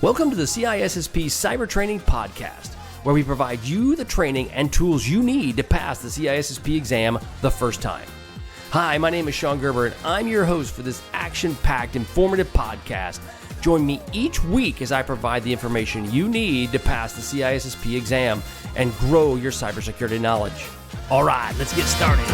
Welcome to the CISSP Cyber Training Podcast, where we provide you the training and tools you need to pass the CISSP exam the first time. Hi, my name is Sean Gerber, and I'm your host for this action-packed, informative podcast. Join me each week as I provide the information you need to pass the CISSP exam and grow your cybersecurity knowledge. All right, let's get started.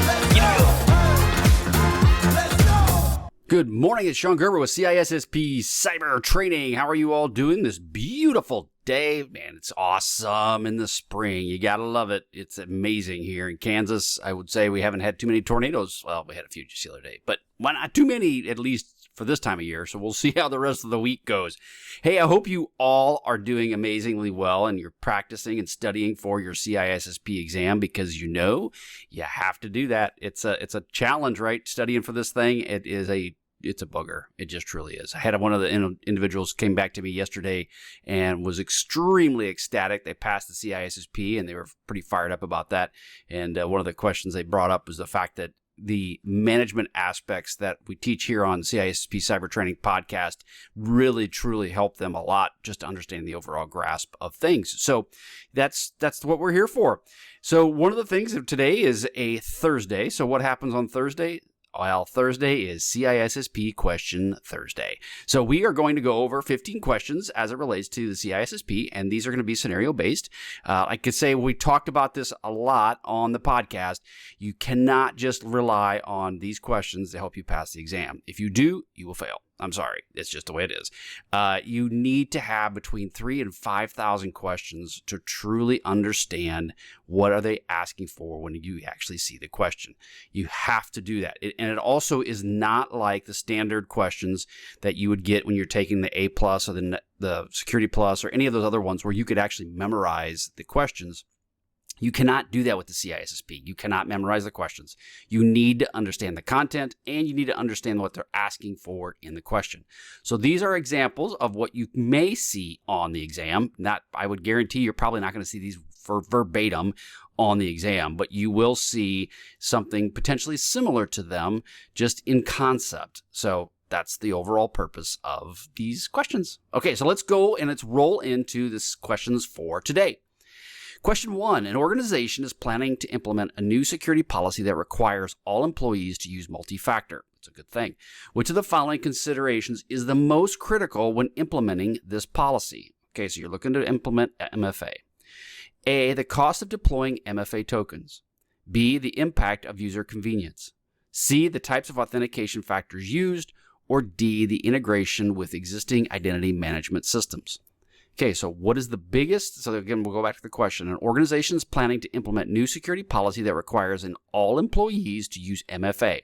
Good morning, it's Sean Gerber with CISSP Cyber Training. How are you all doing this beautiful day? Man, it's awesome in the spring. You gotta love it. It's amazing here in Kansas. I would say we haven't had too many tornadoes. Well, we had a few just the other day, but not too many, at least for this time of year. So we'll see how the rest of the week goes. Hey, I hope you all are doing amazingly well and you're practicing and studying for your CISSP exam, because you have to do that. It's a challenge, right? Studying for this thing. It's a bugger. It just truly is. I had one of the individuals came back to me yesterday and was extremely ecstatic. They passed the CISSP and they were pretty fired up about that. And one of the questions they brought up was the fact that the management aspects that we teach here on CISSP Cyber Training Podcast really, truly help them a lot just to understand the overall grasp of things. So that's what we're here for. So one of the things of today is a Thursday. So what happens on Thursday? Well, Thursday is CISSP Question Thursday. So we are going to go over 15 questions as it relates to the CISSP, and these are going to be scenario-based. I could say we talked about this a lot on the podcast. You cannot just rely on these questions to help you pass the exam. If you do, you will fail. I'm sorry. It's just the way it is. You need to have between 3,000 and 5,000 questions to truly understand what are they asking for when you actually see the question. You have to do that. And it also is not like the standard questions that you would get when you're taking the A+ or the Security Plus or any of those other ones where you could actually memorize the questions. You cannot do that with the CISSP. You cannot memorize the questions. You need to understand the content, and you need to understand what they're asking for in the question. So these are examples of what you may see on the exam. I would guarantee you're probably not going to see these for verbatim on the exam, but you will see something potentially similar to them just in concept. So that's the overall purpose of these questions. Okay, so let's go and let's roll into this questions for today. Question 1, an organization is planning to implement a new security policy that requires all employees to use multi-factor. It's a good thing. Which of the following considerations is the most critical when implementing this policy? Okay, so you're looking to implement MFA. A, the cost of deploying MFA tokens. B, the impact of user convenience. C, the types of authentication factors used. Or D, the integration with existing identity management systems. Okay, so what is the biggest? So again, we'll go back to the question. An organization is planning to implement new security policy that requires all employees to use MFA.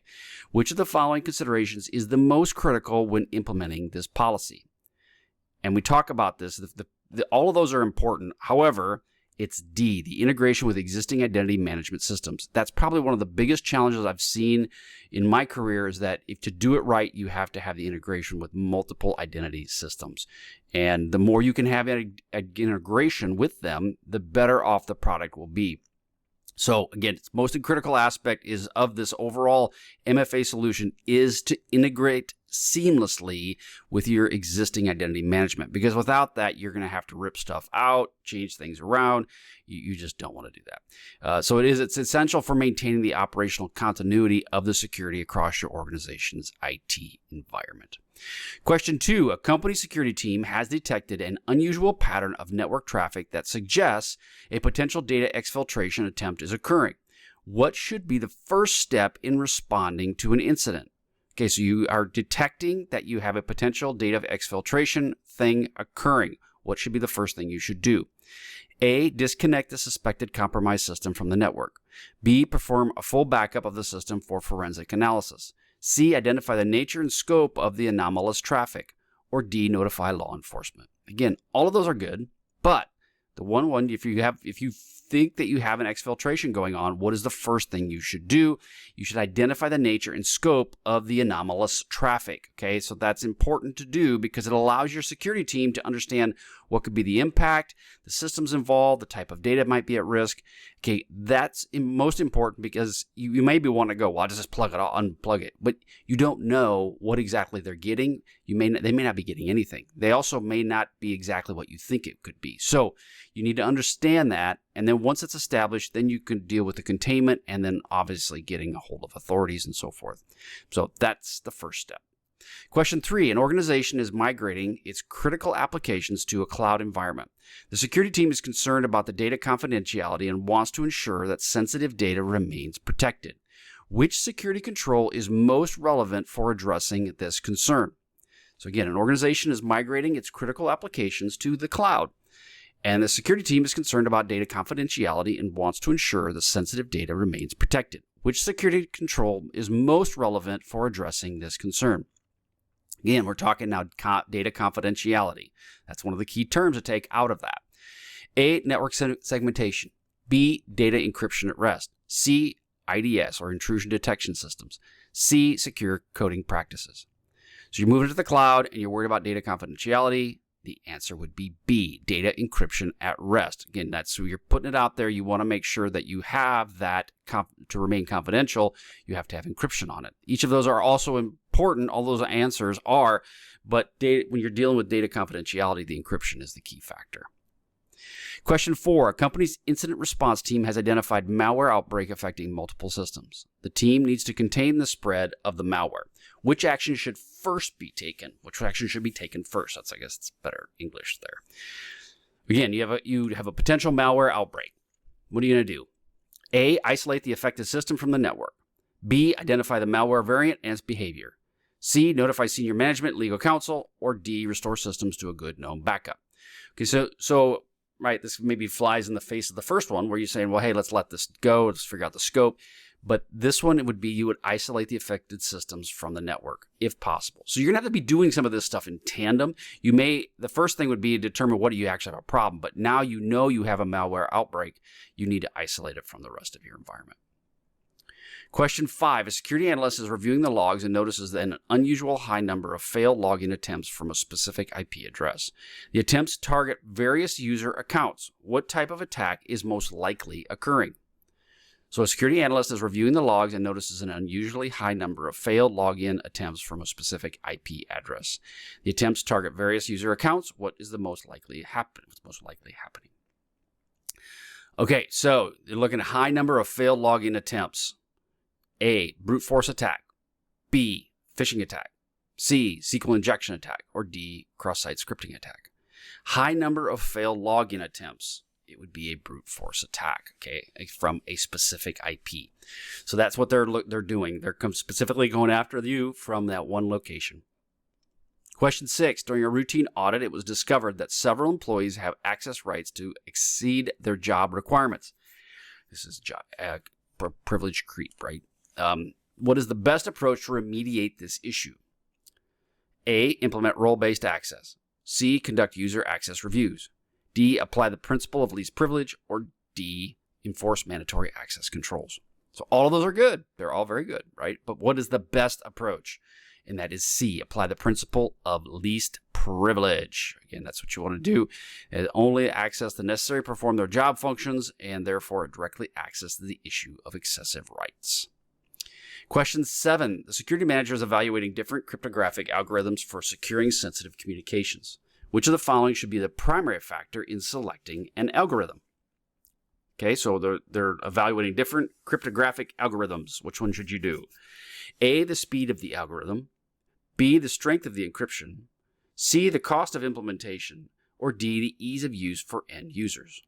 Which of the following considerations is the most critical when implementing this policy? And we talk about this. All of those are important. However, it's D, the integration with existing identity management systems. That's probably one of the biggest challenges I've seen in my career, is that if to do it right, you have to have the integration with multiple identity systems. And the more you can have integration with them, the better off the product will be. So again, its most critical aspect is of this overall MFA solution is to integrate seamlessly with your existing identity management, because without that, you're going to have to rip stuff out, change things around. You just don't want to do that. So it's essential for maintaining the operational continuity of the security across your organization's IT environment. Question 2, a company security team has detected an unusual pattern of network traffic that suggests a potential data exfiltration attempt is occurring. What should be the first step in responding to an incident? Okay, so you are detecting that you have a potential data exfiltration thing occurring. What should be the first thing you should do? A, disconnect the suspected compromised system from the network. B, perform a full backup of the system for forensic analysis. C, identify the nature and scope of the anomalous traffic. Or D, notify law enforcement. Again, all of those are good, but the one, if you think that you have an exfiltration going on, what is the first thing you should do? You should identify the nature and scope of the anomalous traffic. Okay, so that's important to do because it allows your security team to understand what could be the impact, the systems involved, the type of data might be at risk. Okay, that's most important because you may be wanting to go, well, I'll just plug it, I'll unplug it. But you don't know what exactly they're getting. They may not be getting anything. They also may not be exactly what you think it could be. So you need to understand that. And then once it's established, then you can deal with the containment and then obviously getting a hold of authorities and so forth. So that's the first step. Question 3, an organization is migrating its critical applications to a cloud environment. The security team is concerned about the data confidentiality and wants to ensure that sensitive data remains protected. Which security control is most relevant for addressing this concern? So again, an organization is migrating its critical applications to the cloud, and the security team is concerned about data confidentiality and wants to ensure the sensitive data remains protected. Which security control is most relevant for addressing this concern? Again, we're talking now data confidentiality. That's one of the key terms to take out of that. A, network segmentation. B, data encryption at rest. C, IDS, or intrusion detection systems. C, secure coding practices. So you're moving to the cloud and you're worried about data confidentiality. The answer would be B, data encryption at rest. Again, that's who you're putting it out there. You want to make sure that you have that to remain confidential. You have to have encryption on it. Each of those are also important. All those answers are, but when you're dealing with data confidentiality, the encryption is the key factor. Question 4, a company's incident response team has identified malware outbreak affecting multiple systems. The team needs to contain the spread of the malware. Which action should first be taken? Which action should be taken first? I guess it's better English there. Again, you have a potential malware outbreak. What are you going to do? A, isolate the affected system from the network. B, identify the malware variant and its behavior. C, notify senior management, legal counsel. Or D, restore systems to a good known backup. Okay, so right, this maybe flies in the face of the first one where you're saying, well, hey, let's let this go. Let's figure out the scope. But this one, it would be you would isolate the affected systems from the network, if possible. So you're going to have to be doing some of this stuff in tandem. The first thing would be to determine what do you actually have a problem. But now you know you have a malware outbreak. You need to isolate it from the rest of your environment. Question 5, a security analyst is reviewing the logs and notices an unusual high number of failed login attempts from a specific IP address. The attempts target various user accounts. What type of attack is most likely occurring? So a security analyst is reviewing the logs and notices an unusually high number of failed login attempts from a specific IP address. The attempts target various user accounts. What is the most likely happening? Okay, so you're looking at high number of failed login attempts. A, brute force attack. B, phishing attack. C, SQL injection attack. Or D, cross-site scripting attack. High number of failed login attempts. It would be a brute force attack, okay, from a specific IP. So that's what they're doing. They're specifically going after you from that one location. Question 6, during a routine audit, it was discovered that several employees have access rights to exceed their job requirements. This is privilege creep, right? What is the best approach to remediate this issue? A, implement role-based access. C, conduct user access reviews. D, apply the principle of least privilege. Or D, enforce mandatory access controls. So all of those are good. They're all very good, right? But what is the best approach? And that is C, apply the principle of least privilege. Again, that's what you want to do. And only access the necessary to perform their job functions and therefore directly access the issue of excessive rights. Question 7, the security manager is evaluating different cryptographic algorithms for securing sensitive communications. Which of the following should be the primary factor in selecting an algorithm? Okay, so they're evaluating different cryptographic algorithms. Which one should you do? A, the speed of the algorithm. B, the strength of the encryption. C, the cost of implementation. Or D, the ease of use for end users.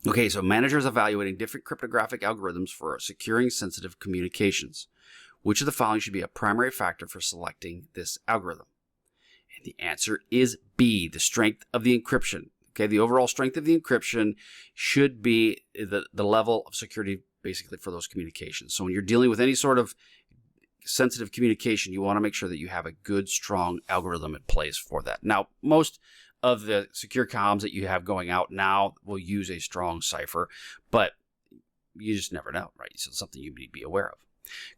Okay, so managers evaluating different cryptographic algorithms for securing sensitive communications. Which of the following should be a primary factor for selecting this algorithm? And the answer is B, the strength of the encryption. Okay, the overall strength of the encryption should be the level of security basically for those communications. So when you're dealing with any sort of sensitive communication, you want to make sure that you have a good, strong algorithm in place for that. Now, most of the secure comms that you have going out now will use a strong cipher, but you just never know, right? So it's something you need to be aware of.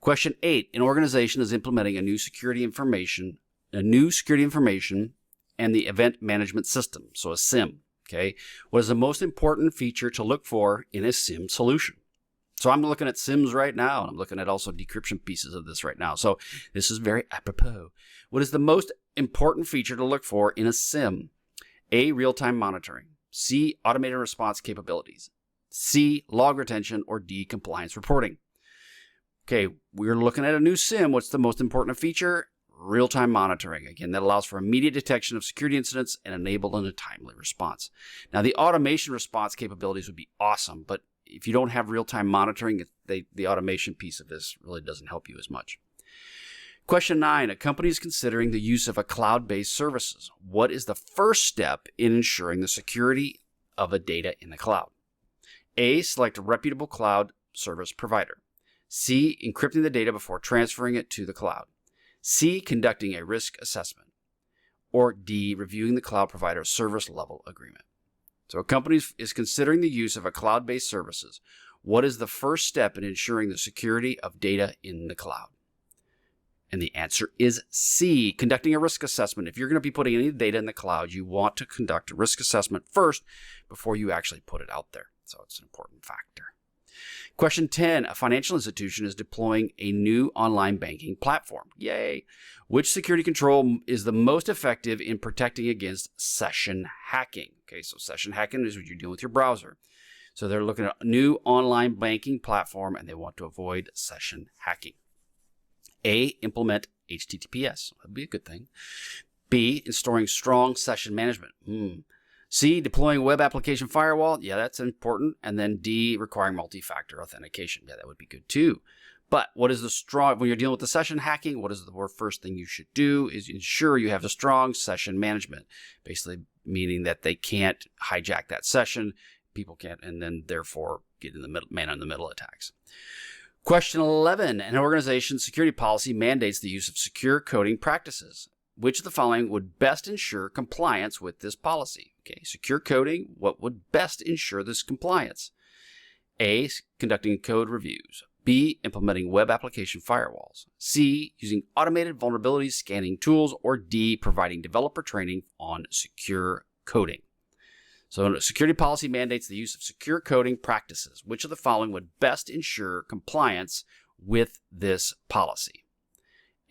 Question 8, an organization is implementing a new security information and the event management system, so a SIEM. Okay, what is the most important feature to look for in a SIEM solution? So I'm looking at SIEMs right now, and I'm looking at also decryption pieces of this right now. So this is very apropos. What is the most important feature to look for in a SIEM? A, real-time monitoring. C, automated response capabilities. C, log retention, or D, compliance reporting. Okay, we're looking at a new SIEM. What's the most important feature? Real-time monitoring. Again, that allows for immediate detection of security incidents and enabling a timely response. Now, the automation response capabilities would be awesome, but if you don't have real-time monitoring, the automation piece of this really doesn't help you as much. Question 9, a company is considering the use of a cloud-based services. What is the first step in ensuring the security of a data in the cloud? A, select a reputable cloud service provider. C, encrypting the data before transferring it to the cloud. C, conducting a risk assessment. Or D, reviewing the cloud provider's service level agreement. So a company is considering the use of a cloud-based services. What is the first step in ensuring the security of data in the cloud? And the answer is C, conducting a risk assessment. If you're going to be putting any data in the cloud, you want to conduct a risk assessment first before you actually put it out there. So it's an important factor. Question 10, a financial institution is deploying a new online banking platform. Yay! Which security control is the most effective in protecting against session hacking? Okay, so session hacking is what you're doing with your browser. So they're looking at a new online banking platform and they want to avoid session hacking. A, implement HTTPS. That'd be a good thing. B, installing strong session management. C, deploying web application firewall. Yeah, that's important. And then D, requiring multi-factor authentication. Yeah, that would be good too. But what is the strong, when you're dealing with the session hacking, what is the first thing you should do is ensure you have a strong session management. Basically meaning that they can't hijack that session. People can't, and then therefore get in the middle, man-in-the-middle attacks. Question 11, an organization's security policy mandates the use of secure coding practices. Which of the following would best ensure compliance with this policy? Okay, secure coding, what would best ensure this compliance? A, conducting code reviews. B, implementing web application firewalls. C, using automated vulnerability scanning tools. Or D, providing developer training on secure coding. So security policy mandates the use of secure coding practices. Which of the following would best ensure compliance with this policy?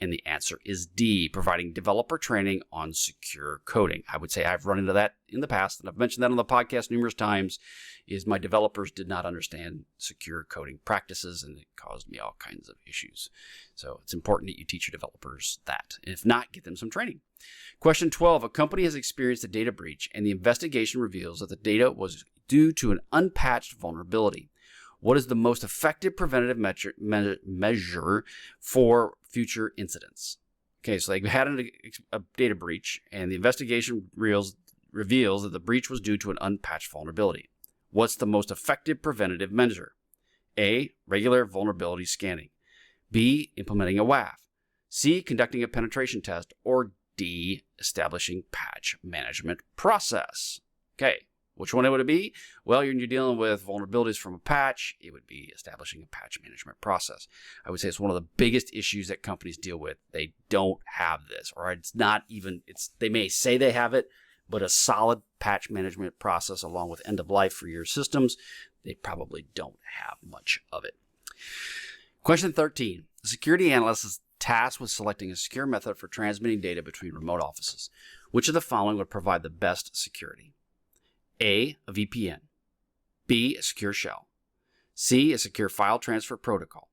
And the answer is D, providing developer training on secure coding. I would say I've run into that in the past, and I've mentioned that on the podcast numerous times, is my developers did not understand secure coding practices, and it caused me all kinds of issues. So it's important that you teach your developers that. And if not, get them some training. Question 12, a company has experienced a data breach, and the investigation reveals that the data was due to an unpatched vulnerability. What is the most effective preventative measure for future incidents? Okay, so they had a data breach, and the investigation reveals that the breach was due to an unpatched vulnerability. What's the most effective preventative measure? A, regular vulnerability scanning. B, implementing a WAF. C, conducting a penetration test. Or D, establishing patch management process. Okay. Which one would it be? Well, when you're dealing with vulnerabilities from a patch, it would be establishing a patch management process. I would say it's one of the biggest issues that companies deal with. They don't have this, or it's not even, they may say they have it, but a solid patch management process along with end of life for your systems, they probably don't have much of it. Question 13. The security analyst is tasked with selecting a secure method for transmitting data between remote offices. Which of the following would provide the best security? A, a VPN. B, a secure shell. C, a secure file transfer protocol.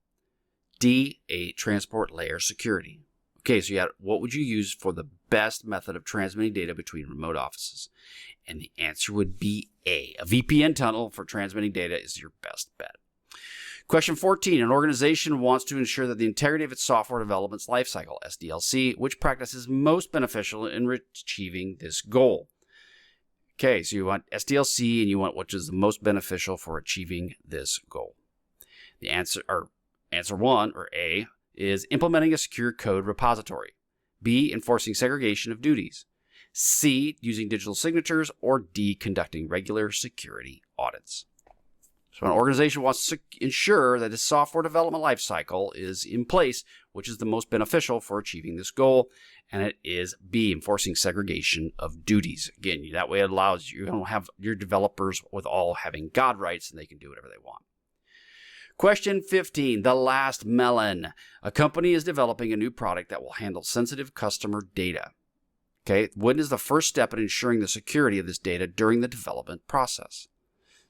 D, a transport layer security. Okay, so what would you use for the best method of transmitting data between remote offices? And the answer would be A. A VPN tunnel for transmitting data is your best bet. Question 14. An organization wants to ensure that the integrity of its software development's lifecycle, SDLC, which practice is most beneficial in achieving this goal? Okay, so you want SDLC and you want which is the most beneficial for achieving this goal. The answer 1, or A, is implementing a secure code repository. B, enforcing segregation of duties. C, using digital signatures. Or D, conducting regular security audits. So an organization wants to ensure that its software development lifecycle is in place, which is the most beneficial for achieving this goal. And it is B, enforcing segregation of duties. Again, that way it allows you don't have your developers with all having God rights and they can do whatever they want. Question 15, the last melon. A company is developing a new product that will handle sensitive customer data. Okay, when is the first step in ensuring the security of this data during the development process?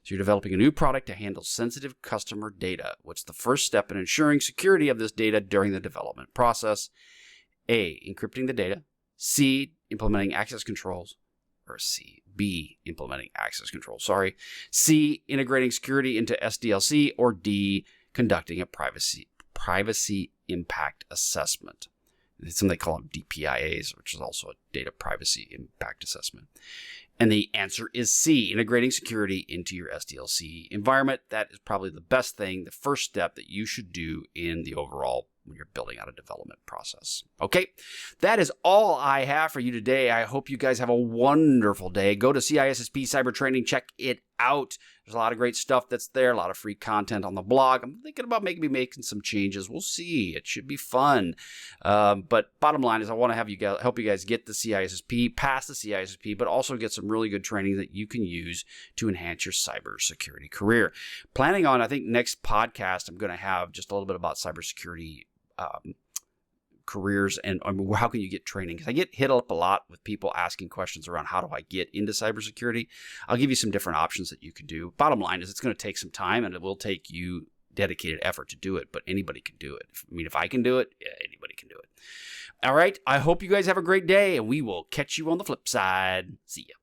So you're developing a new product to handle sensitive customer data. What's the first step in ensuring security of this data during the development process? A, encrypting the data. C, implementing access controls. Or C, B, implementing access controls. C, integrating security into SDLC. Or D, conducting a privacy impact assessment. It's something they call them DPIAs, which is also a data privacy impact assessment. And the answer is C, integrating security into your SDLC environment. That is probably the best thing, the first step that you should do in the overall when you're building out a development process. Okay, that is all I have for you today. I hope you guys have a wonderful day. Go to CISSP Cyber Training, check it out. There's a lot of great stuff that's there, a lot of free content on the blog. I'm thinking about maybe making some changes. We'll see. It should be fun. But bottom line is I want to have you guys, help you guys get the CISSP, pass the CISSP, but also get some really good training that you can use to enhance your cybersecurity career. Planning on, I think, next podcast, I'm going to have just a little bit about cybersecurity careers and how can you get training? Because I get hit up a lot with people asking questions around how do I get into cybersecurity. I'll give you some different options that you can do. Bottom line is it's going to take some time and it will take you dedicated effort to do it, but anybody can do it. If I can do it, yeah, anybody can do it. All right. I hope you guys have a great day and we will catch you on the flip side. See ya.